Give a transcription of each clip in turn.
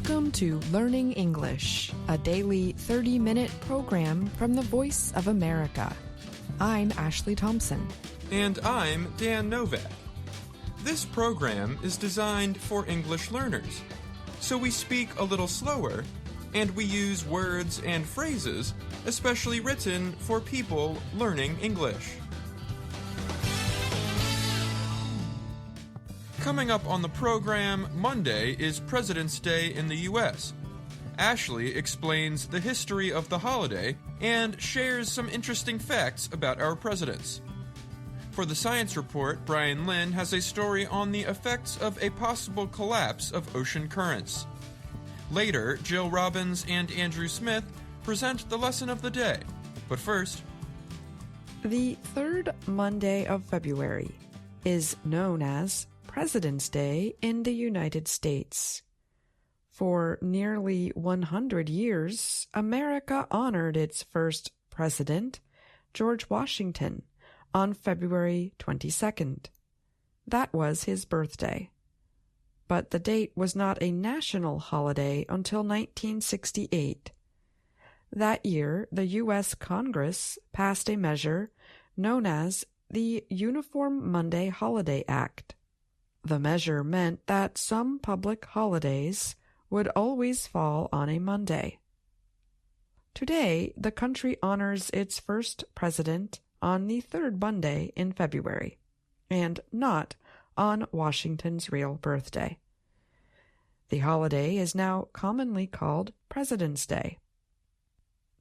Welcome to Learning English, a daily 30-minute program from the Voice of America. I'm Ashley Thompson. And I'm Dan Novak. This program is designed for English learners, so we speak a little slower, and we use words and phrases especially written for people learning English. Coming up on the program, Monday is President's Day in the U.S. Ashley explains the history of the holiday and shares some interesting facts about our presidents. For the Science Report, Brian Lynn has a story on the effects of a possible collapse of ocean currents. Later, Jill Robbins and Andrew Smith present the lesson of the day. But first, the third Monday of February is known as President's Day in the United States. For nearly 100 years, America honored its first president, George Washington, on February 22nd. That was his birthday. But the date was not a national holiday until 1968. That year, the U.S. Congress passed a measure known as the Uniform Monday Holiday Act. The measure meant that some public holidays would always fall on a Monday. Today, the country honors its first president on the third Monday in February, and not on Washington's real birthday. The holiday is now commonly called President's Day.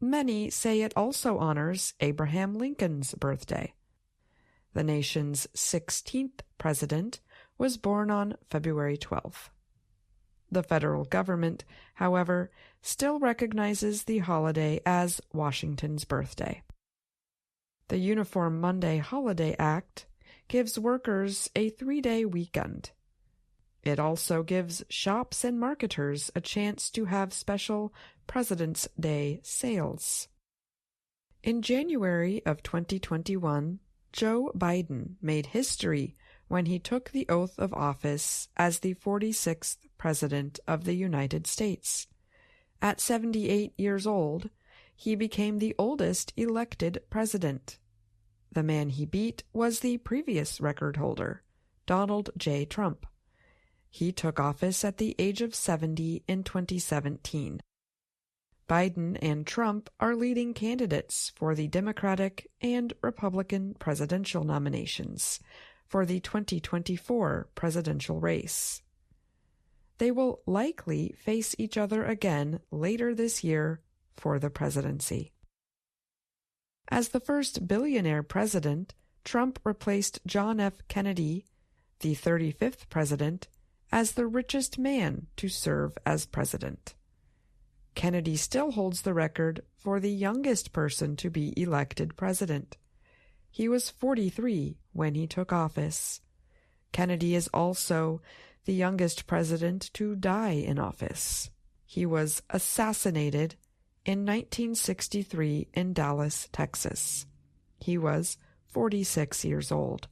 Many say it also honors Abraham Lincoln's birthday. The nation's 16th president was born on February 12th. The federal government, however, still recognizes the holiday as Washington's birthday. The Uniform Monday Holiday Act gives workers a 3-day weekend. It also gives shops and marketers a chance to have special President's Day sales. In January of 2021, Joe Biden made history when he took the oath of office as the 46th President of the United States. At 78 years old, he became the oldest elected president. The man he beat was the previous record holder, Donald J. Trump. He took office at the age of 70 in 2017. Biden and Trump are leading candidates for the Democratic and Republican presidential nominations for the 2024 presidential race. They will likely face each other again later this year for the presidency. As the first billionaire president, Trump replaced John F. Kennedy, the 35th president, as the richest man to serve as president. Kennedy still holds the record for the youngest person to be elected president. He was 43 when he took office. Kennedy is also the youngest president to die in office. He was assassinated in 1963 in Dallas, Texas. He was 46 years old.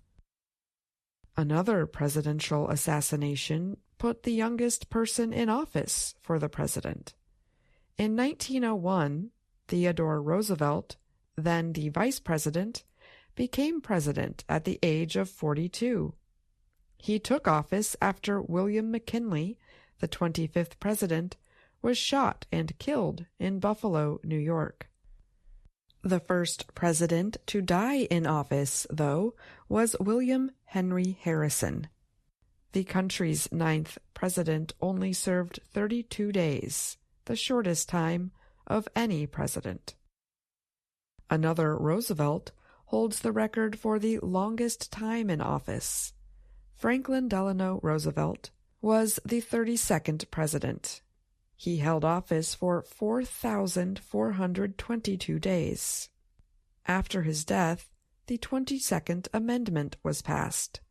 Another presidential assassination put the youngest person in office for the president. In 1901, Theodore Roosevelt, then the vice president, became president at the age of 42. He took office after William McKinley, the 25th president, was shot and killed in Buffalo, New York. The first president to die in office, though, was William Henry Harrison. The country's 9th president only served 32 days, the shortest time of any president. Another Roosevelt holds the record for the longest time in office. Franklin Delano Roosevelt was the 32nd president. He held office for 4,422 days. After his death, the 22nd Amendment was passed.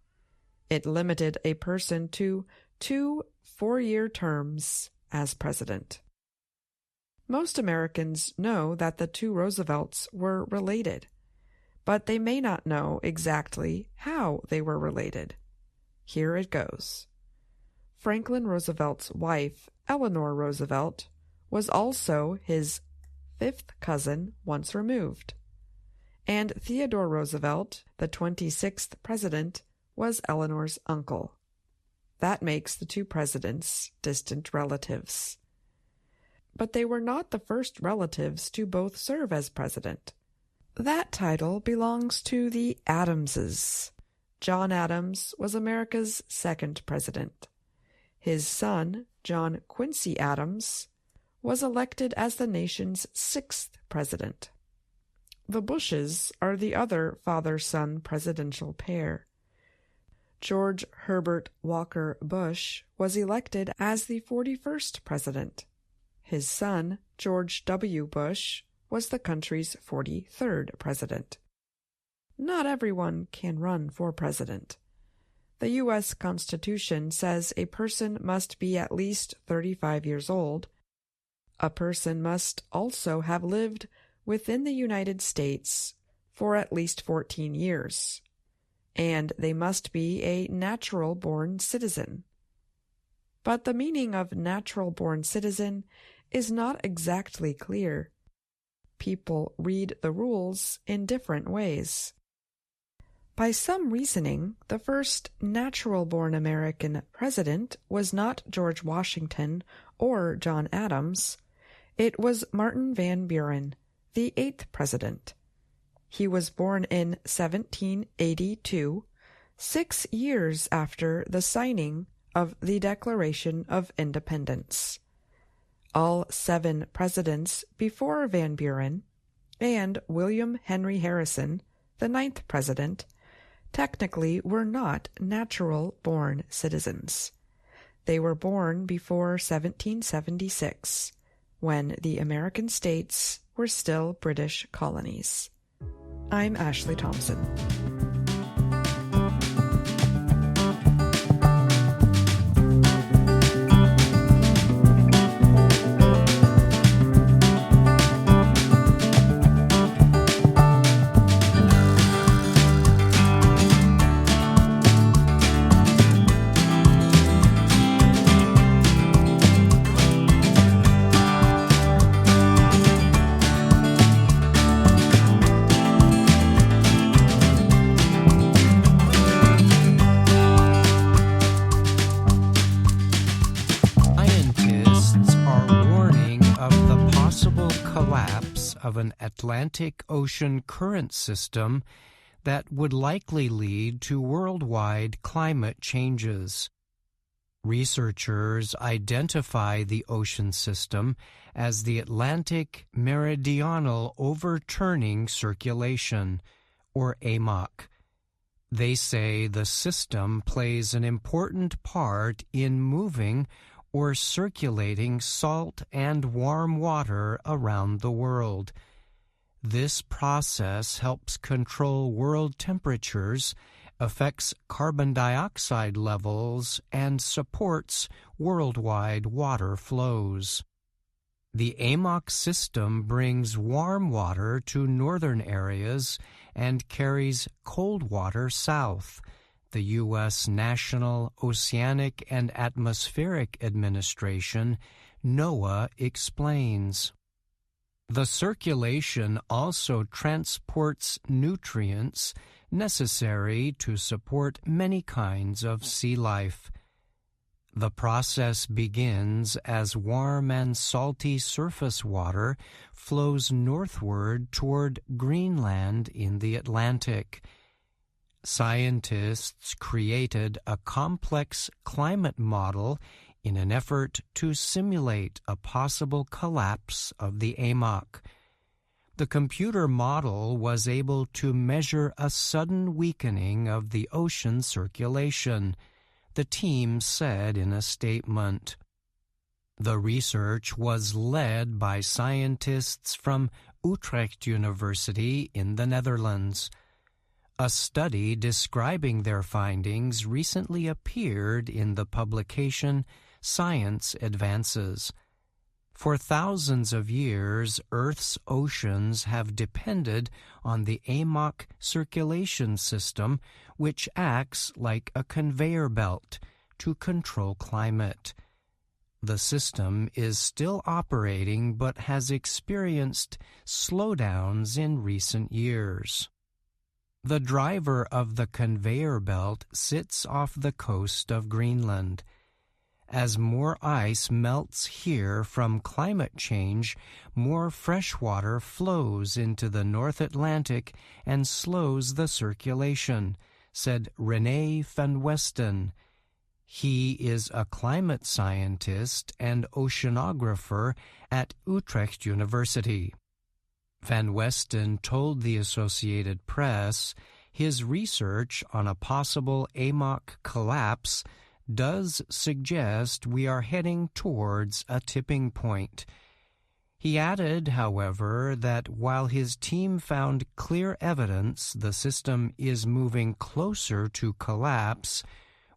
It limited a person to 2 4-year terms as president. Most Americans know that the two Roosevelts were related, but they may not know exactly how they were related. Here it goes. Franklin Roosevelt's wife, Eleanor Roosevelt, was also his fifth cousin once removed. And Theodore Roosevelt, the 26th president, was Eleanor's uncle. That makes the two presidents distant relatives. But they were not the first relatives to both serve as president. That title belongs to the Adamses. John Adams was America's second president. His son, John Quincy Adams, was elected as the nation's sixth president. The Bushes are the other father-son presidential pair. George Herbert Walker Bush was elected as the 41st president. His son, George W. Bush, was the country's 43rd president. Not everyone can run for president. The U.S. Constitution says a person must be at least 35 years old. A person must also have lived within the United States for at least 14 years, and they must be a natural-born citizen. But the meaning of natural-born citizen is not exactly clear. People read the rules in different ways. By some reasoning, the first natural-born American president was not George Washington or John Adams. It was Martin Van Buren, the eighth president. He was born in 1782, 6 years after the signing of the Declaration of Independence. All 7 presidents before Van Buren and William Henry Harrison, the 9th president, technically were not natural-born citizens. They were born before 1776, when the American states were still British colonies. I'm Ashley Thompson. Of an Atlantic Ocean current system that would likely lead to worldwide climate changes. Researchers identify the ocean system as the Atlantic Meridional Overturning Circulation, or AMOC. They say the system plays an important part in moving or circulating salt and warm water around the world. This process helps control world temperatures, affects carbon dioxide levels, and supports worldwide water flows. The AMOC system brings warm water to northern areas and carries cold water south, the U.S. National Oceanic and Atmospheric Administration, NOAA, explains. The circulation also transports nutrients necessary to support many kinds of sea life. The process begins as warm and salty surface water flows northward toward Greenland in the Atlantic. Scientists created a complex climate model in an effort to simulate a possible collapse of the AMOC. The computer model was able to measure a sudden weakening of the ocean circulation, the team said in a statement. The research was led by scientists from Utrecht University in the Netherlands. A study describing their findings recently appeared in the publication Science Advances. For thousands of years, Earth's oceans have depended on the AMOC circulation system, which acts like a conveyor belt to control climate. The system is still operating but has experienced slowdowns in recent years. The driver of the conveyor belt sits off the coast of Greenland. As more ice melts here from climate change, more fresh water flows into the North Atlantic and slows the circulation, said René van Westen. He is a climate scientist and oceanographer at Utrecht University. Van Westen told the Associated Press his research on a possible AMOC collapse does suggest we are heading towards a tipping point. He added, however, that while his team found clear evidence the system is moving closer to collapse,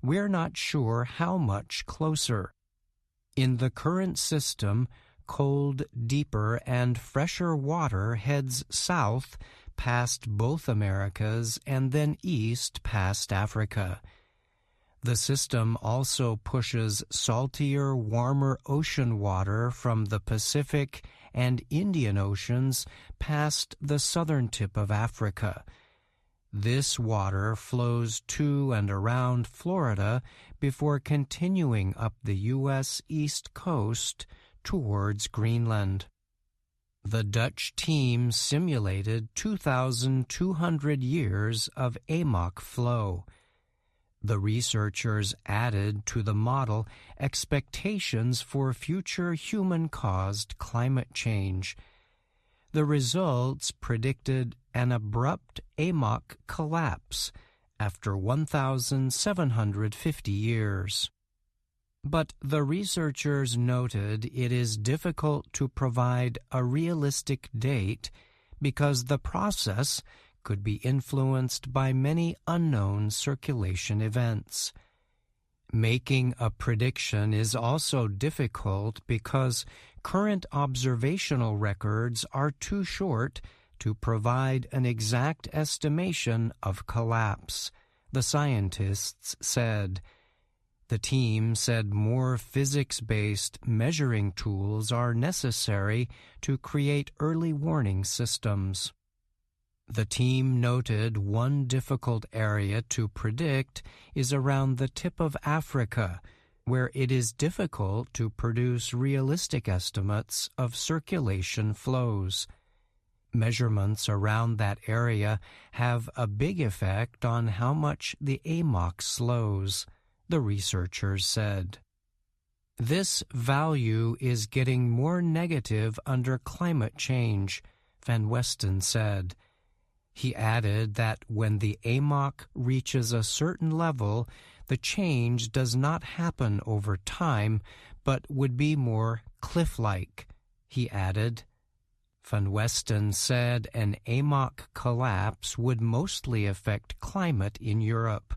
we're not sure how much closer. In the current system, cold, deeper, and fresher water heads south past both Americas and then east past Africa. The system also pushes saltier, warmer ocean water from the Pacific and Indian Oceans past the southern tip of Africa. This water flows to and around Florida before continuing up the U.S. East Coast towards Greenland. The Dutch team simulated 2,200 years of AMOC flow. The researchers added to the model expectations for future human-caused climate change. The results predicted an abrupt AMOC collapse after 1,750 years. But the researchers noted it is difficult to provide a realistic date because the process could be influenced by many unknown circulation events. Making a prediction is also difficult because current observational records are too short to provide an exact estimation of collapse, the scientists said. The team said more physics-based measuring tools are necessary to create early warning systems. The team noted one difficult area to predict is around the tip of Africa, where it is difficult to produce realistic estimates of circulation flows. Measurements around that area have a big effect on how much the AMOC slows, the researchers said. This value is getting more negative under climate change, Van Westen said. He added that when the AMOC reaches a certain level, the change does not happen over time, but would be more cliff-like, he added. Van Westen said an AMOC collapse would mostly affect climate in Europe.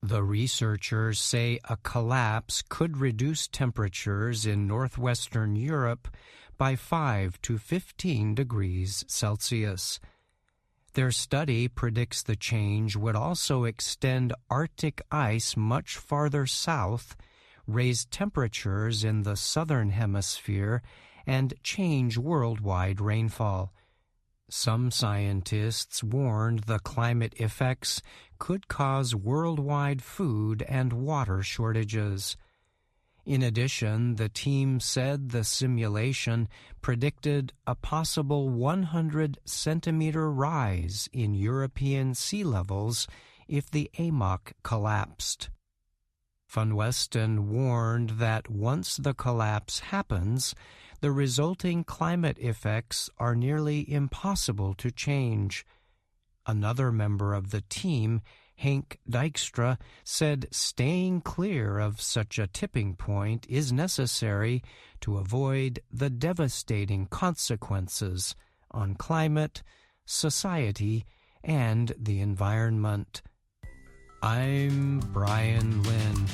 The researchers say a collapse could reduce temperatures in northwestern Europe by 5 to 15 degrees Celsius. Their study predicts the change would also extend Arctic ice much farther south, raise temperatures in the southern hemisphere, and change worldwide rainfall. Some scientists warned the climate effects could cause worldwide food and water shortages. In addition, the team said the simulation predicted a possible 100-centimeter rise in European sea levels if the AMOC collapsed. Van Westen warned that once the collapse happens, the resulting climate effects are nearly impossible to change. Another member of the team, Henk Dijkstra, said staying clear of such a tipping point is necessary to avoid the devastating consequences on climate, society, and the environment. I'm Brian Lynn.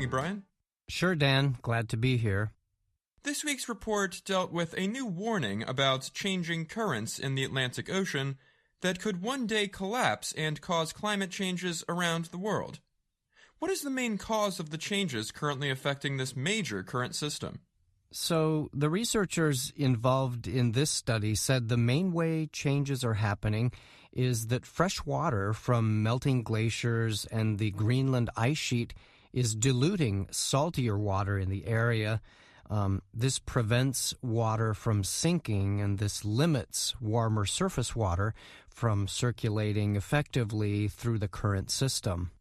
me, Brian? Sure, Dan. Glad to be here. This week's report dealt with a new warning about changing currents in the Atlantic Ocean that could one day collapse and cause climate changes around the world. What is the main cause of the changes currently affecting this major current system? So the researchers involved in this study said the main way changes are happening is that fresh water from melting glaciers and the Greenland ice sheet is diluting saltier water in the area. This prevents water from sinking, and this limits warmer surface water from circulating effectively through the current system.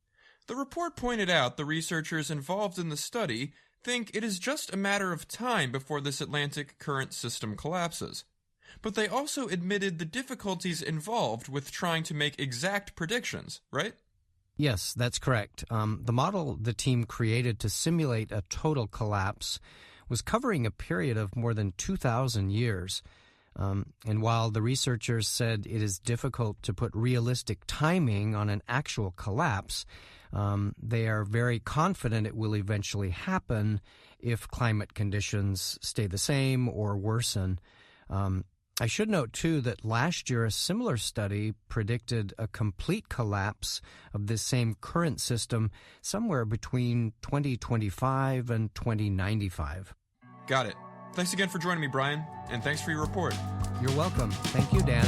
The report pointed out the researchers involved in the study think it is just a matter of time before this Atlantic current system collapses. But they also admitted the difficulties involved with trying to make exact predictions, right? Yes, that's correct. The model the team created to simulate a total collapse was covering a period of more than 2,000 years. And while the researchers said it is difficult to put realistic timing on an actual collapse, they are very confident it will eventually happen if climate conditions stay the same or worsen. I should note, too, that last year a similar study predicted a complete collapse of this same current system somewhere between 2025 and 2095. Got it. Thanks again for joining me, Brian, and thanks for your report. You're welcome. Thank you, Dan.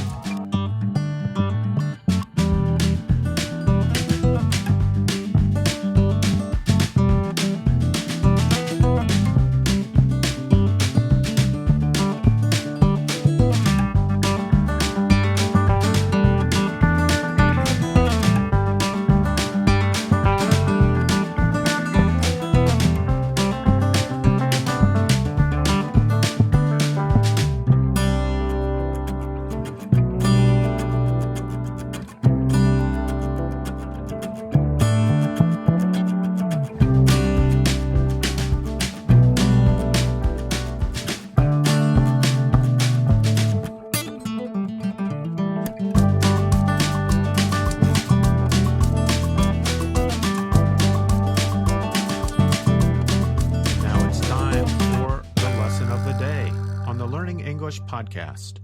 Podcast.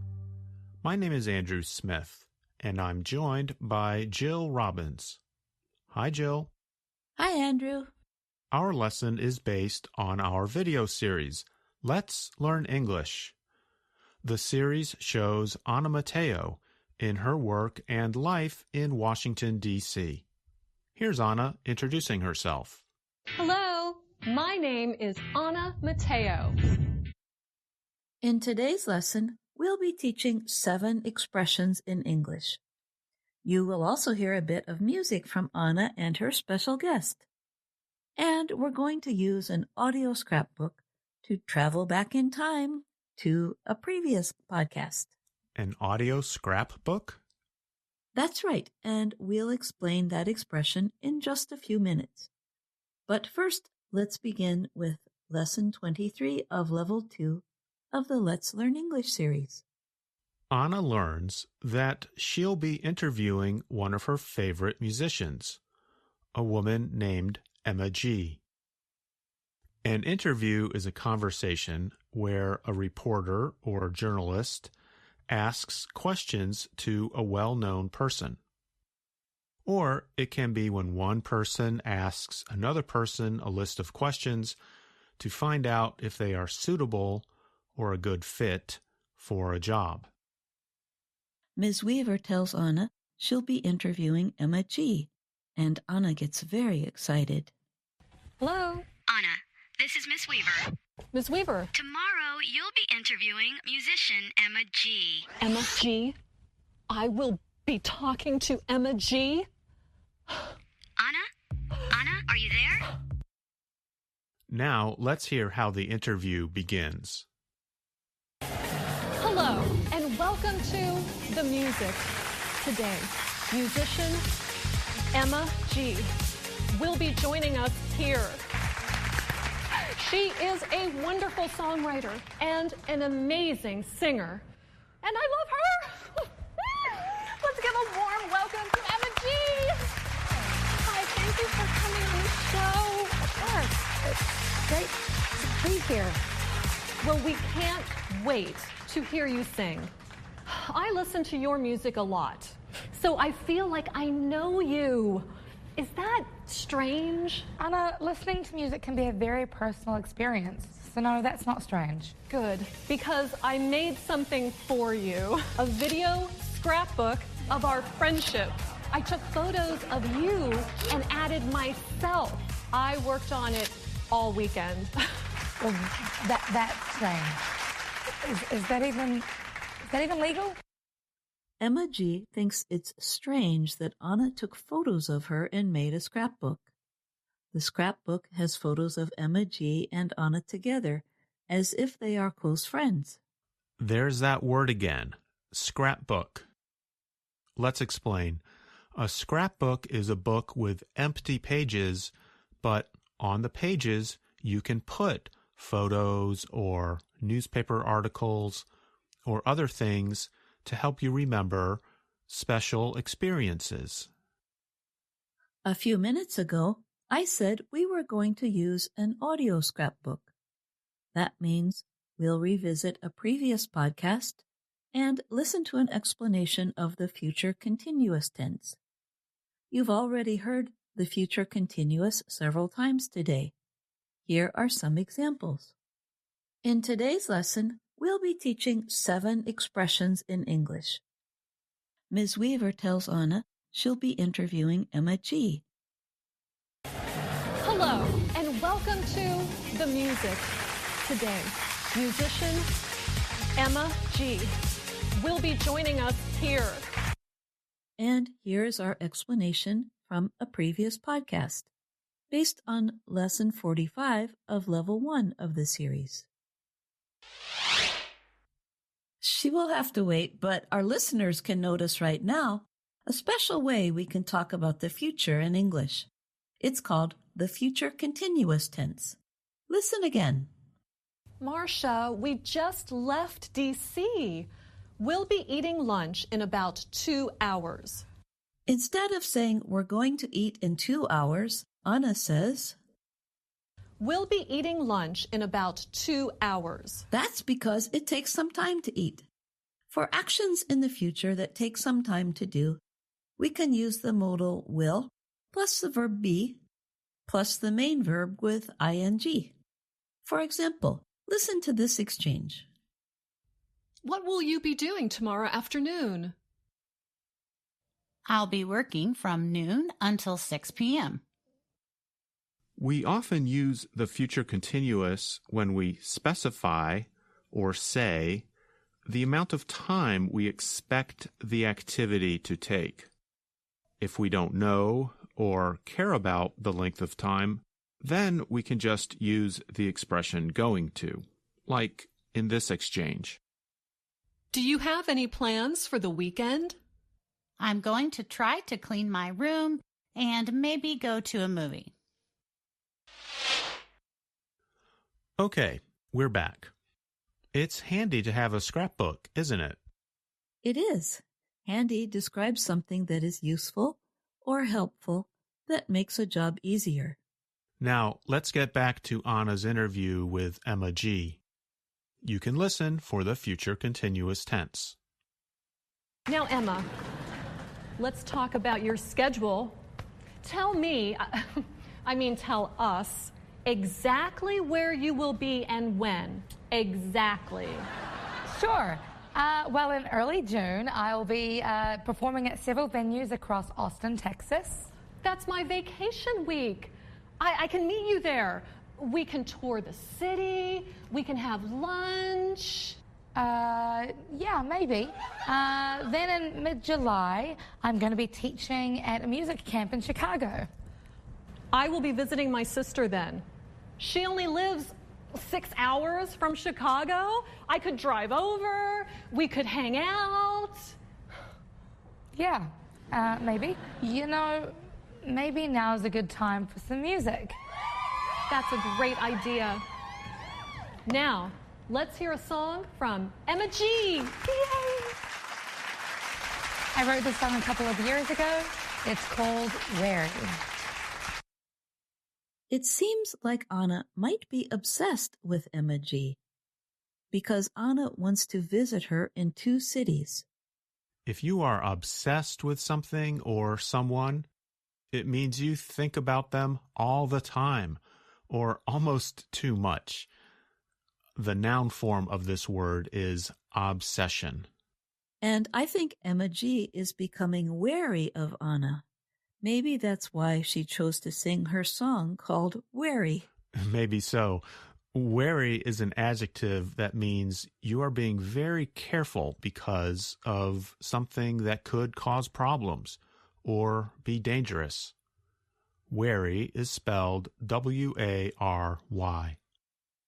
My name is Andrew Smith, and I'm joined by Jill Robbins. Hi, Jill. Hi, Andrew. Our lesson is based on our video series, Let's Learn English. The series shows Anna Mateo in her work and life in Washington, D.C. Here's Anna introducing herself. Hello, my name is Anna Mateo. In today's lesson, we'll be teaching 7 expressions in English. You will also hear a bit of music from Anna and her special guest. And we're going to use an audio scrapbook to travel back in time to a previous podcast. An audio scrapbook? That's right, and we'll explain that expression in just a few minutes. But first, let's begin with Lesson 23 of Level 2 of the Let's Learn English series. Anna learns that she'll be interviewing one of her favorite musicians, a woman named Emma G. An interview is a conversation where a reporter or journalist asks questions to a well-known person. Or it can be when one person asks another person a list of questions to find out if they are suitable or a good fit for a job. Ms. Weaver tells Anna she'll be interviewing Emma G., and Anna gets very excited. Hello, Anna, this is Miss Weaver. Ms. Weaver. Tomorrow you'll be interviewing musician Emma G. Emma G? I will be talking to Emma G? Anna, are you there? Now let's hear how the interview begins. Hello, and welcome to the music today. Musician Emma G will be joining us here. She is a wonderful songwriter and an amazing singer. And I love her. Let's give a warm welcome to Emma G. Hi, thank you for coming on the show. Of course. Great to be here. Well, we can't wait to hear you sing. I listen to your music a lot, so I feel like I know you. Is that strange? Anna, listening to music can be a very personal experience, so no, that's not strange. Good, because I made something for you. A video scrapbook of our friendship. I took photos of you and added myself. I worked on it all weekend. Well, that's strange. Is that even legal? Emma G. thinks it's strange that Anna took photos of her and made a scrapbook. The scrapbook has photos of Emma G. and Anna together, as if they are close friends. There's that word again, scrapbook. Let's explain. A scrapbook is a book with empty pages, but on the pages you can put photos or newspaper articles or other things to help you remember special experiences. A few minutes ago, I said we were going to use an audio scrapbook. That means we'll revisit a previous podcast and listen to an explanation of the future continuous tense. You've already heard the future continuous several times today. Here are some examples. In today's lesson, we'll be teaching 7 expressions in English. Ms. Weaver tells Anna she'll be interviewing Emma G. Hello, and welcome to The Music today. Musician Emma G. will be joining us here. And here's our explanation from a previous podcast, based on Lesson 45 of Level 1 of the series. She will have to wait, but our listeners can notice right now a special way we can talk about the future in English. It's called the future continuous tense. Listen again. Marcia, we just left D.C. We'll be eating lunch in about 2 hours. Instead of saying we're going to eat in 2 hours, Anna says, We'll be eating lunch in about 2 hours. That's because it takes some time to eat. For actions in the future that take some time to do, we can use the modal will plus the verb be plus the main verb with ing. For example, listen to this exchange. What will you be doing tomorrow afternoon? I'll be working from noon until 6 p.m. We often use the future continuous when we specify or say the amount of time we expect the activity to take. If we don't know or care about the length of time, then we can just use the expression going to, like in this exchange. Do you have any plans for the weekend? I'm going to try to clean my room and maybe go to a movie. Okay, we're back. It's handy to have a scrapbook, isn't it? It is. Handy describes something that is useful or helpful that makes a job easier. Now, let's get back to Anna's interview with Emma G. You can listen for the future continuous tense. Now, Emma, let's talk about your schedule. Tell me, tell us, exactly where you will be and when. Exactly. Sure. Well, in early June, I'll be performing at several venues across Austin, Texas. That's my vacation week. I can meet you there. We can tour the city. We can have lunch. Yeah, maybe. Then in mid-July, I'm going to be teaching at a music camp in Chicago. I will be visiting my sister then. She only lives 6 hours from Chicago. I could drive over. We could hang out. Yeah, maybe. You know, maybe now's a good time for some music. That's a great idea. Now, let's hear a song from Emma G. Yay! I wrote this song a couple of years ago. It's called Wary. It seems like Anna might be obsessed with Emma G. because Anna wants to visit her in 2 cities. If you are obsessed with something or someone, it means you think about them all the time, or almost too much. The noun form of this word is obsession. And I think Emma G. is becoming wary of Anna. Maybe that's why she chose to sing her song called Wary. Maybe so. Wary is an adjective that means you are being very careful because of something that could cause problems or be dangerous. Wary is spelled W-A-R-Y.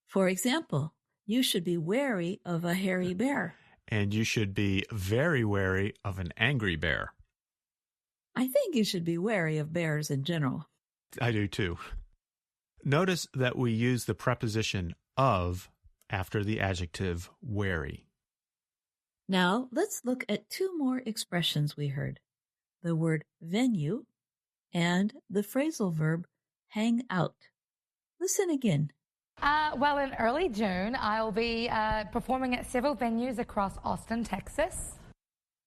For example, you should be wary of a hairy bear. And you should be very wary of an angry bear. I think you should be wary of bears in general. I do too. Notice that we use the preposition of after the adjective wary. Now, let's look at 2 more expressions we heard. The word venue and the phrasal verb hang out. Listen again. Well, in early June, I'll be performing at several venues across Austin, Texas.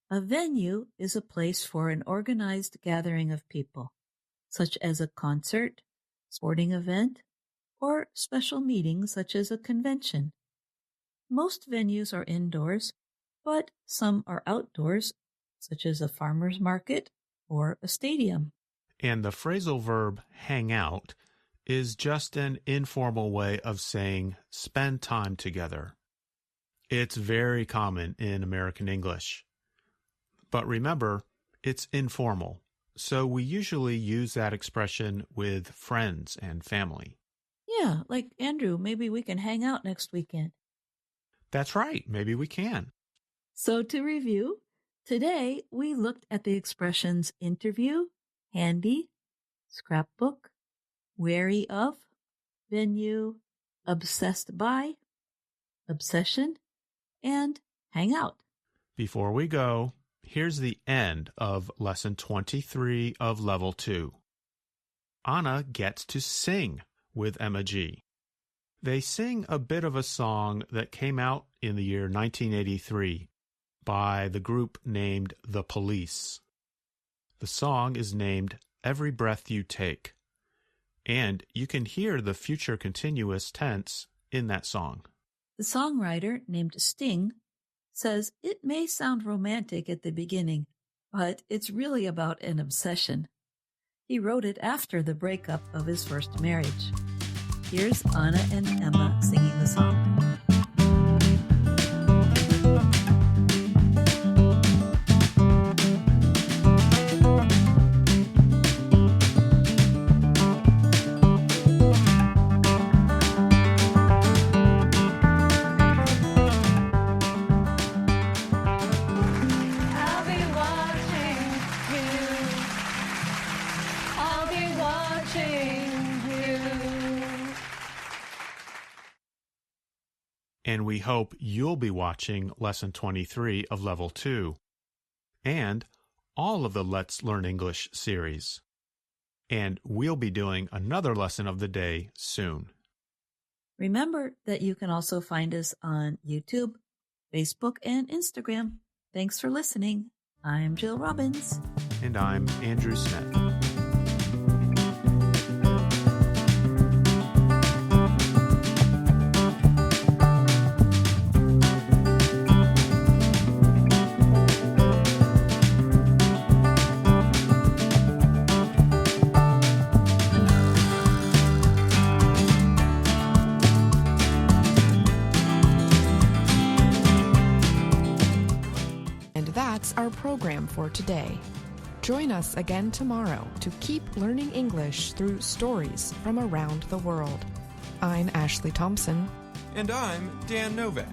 A venue is a place for an organized gathering of people, such as a concert, sporting event, or special meeting such as a convention. Most venues are indoors, but some are outdoors, such as a farmer's market or a stadium. And the phrasal verb hang out is just an informal way of saying spend time together. It's very common in American English. But remember, it's informal, so we usually use that expression with friends and family. Yeah, like Andrew, maybe we can hang out next weekend. That's right, maybe we can. So to review, today we looked at the expressions interview, handy, scrapbook, wary of, venue, obsessed by, obsession, and hang out. Before we go, here's the end of Lesson 23 of Level 2. Anna gets to sing with Emma G. They sing a bit of a song that came out in the year 1983 by the group named The Police. The song is named Every Breath You Take, and you can hear the future continuous tense in that song. The songwriter, named Sting, says it may sound romantic at the beginning, but it's really about an obsession. He wrote it after the breakup of his first marriage. Here's Anna and Emma singing the song. And we hope you'll be watching Lesson 23 of Level 2 and all of the Let's Learn English series. And we'll be doing another lesson of the day soon. Remember that you can also find us on YouTube, Facebook, and Instagram. Thanks for listening. I'm Jill Robbins. And I'm Andrew Smith. That's our program for today. Join us again tomorrow to keep learning English through stories from around the world. I'm Ashley Thompson. And I'm Dan Novak.